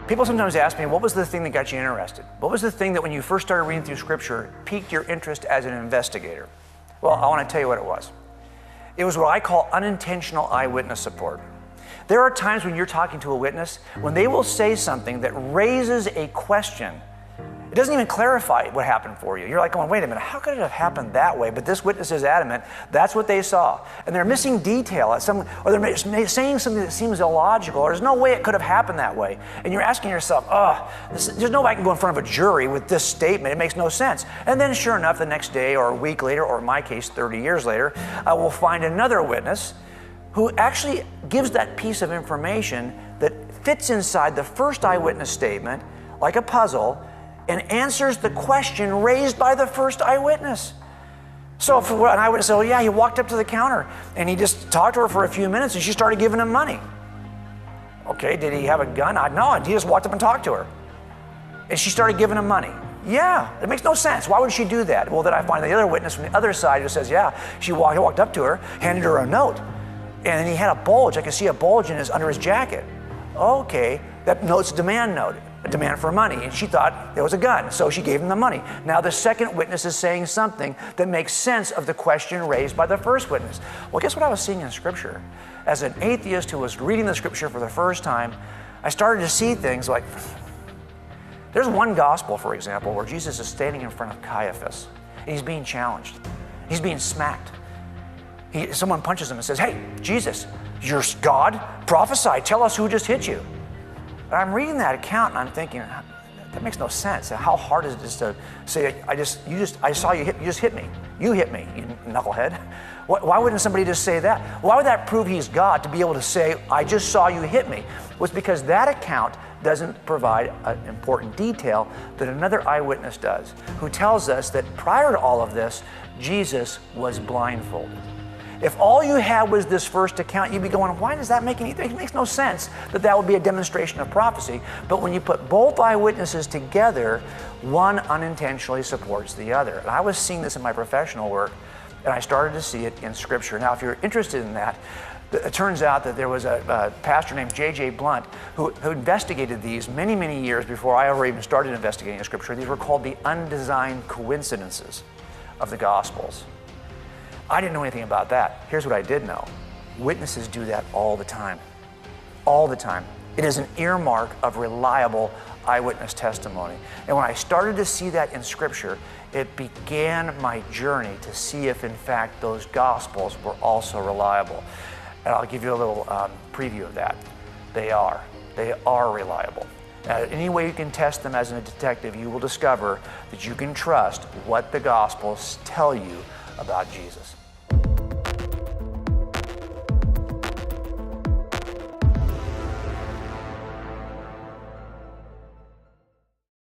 People sometimes ask me, what was the thing that got you interested? What was the thing that when you first started reading through Scripture piqued your interest as an investigator? Well, I want to tell you what it was. It was what I call unintentional eyewitness support. There are times when you're talking to a witness when they will say something that raises a question. It doesn't even clarify what happened for you. You're like going, wait a minute, how could it have happened that way? But this witness is adamant. That's what they saw. And they're missing detail, or they're saying something that seems illogical, or there's no way it could have happened that way. And you're asking yourself, there's no way I can go in front of a jury with this statement. It makes no sense. And then sure enough, the next day or a week later, or in my case, 30 years later, I will find another witness who actually gives that piece of information that fits inside the first eyewitness statement like a puzzle and answers the question raised by the first eyewitness. So if an eyewitness said, he walked up to the counter and he just talked to her for a few minutes and she started giving him money. Okay, did he have a gun? No, he just walked up and talked to her. And she started giving him money. Yeah, it makes no sense. Why would she do that? Well, then I find the other witness from the other side who says, he walked up to her, handed her a note. And then he had a bulge. I could see a bulge under his jacket. Okay, that note's a demand note, a demand for money. And she thought there was a gun, so she gave him the money. Now the second witness is saying something that makes sense of the question raised by the first witness. Well, guess what I was seeing in Scripture? As an atheist who was reading the Scripture for the first time, I started to see things like, there's one gospel, for example, where Jesus is standing in front of Caiaphas, and he's being challenged. He's being smacked. Someone punches him and says, hey, Jesus, you're God? Prophesy. Tell us who just hit you. And I'm reading that account and I'm thinking, that makes no sense. How hard is it just to say, I saw you just hit me. You hit me, you knucklehead. Why wouldn't somebody just say that? Why would that prove he's God to be able to say, I just saw you hit me? Well, it's because that account doesn't provide an important detail that another eyewitness does, who tells us that prior to all of this, Jesus was blindfolded. If all you had was this first account, you'd be going, why does that make anything? It makes no sense that would be a demonstration of prophecy. But when you put both eyewitnesses together, one unintentionally supports the other. And I was seeing this in my professional work, and I started to see it in Scripture. Now, if you're interested in that, it turns out that there was a pastor named J.J. Blunt who investigated these many, many years before I ever even started investigating the Scripture. These were called the undesigned coincidences of the Gospels. I didn't know anything about that. Here's what I did know. Witnesses do that all the time. All the time. It is an earmark of reliable eyewitness testimony. And when I started to see that in Scripture, it began my journey to see if, in fact, those Gospels were also reliable. And I'll give you a little preview of that. They are. They are reliable. Any way you can test them as a detective, you will discover that you can trust what the Gospels tell you about Jesus.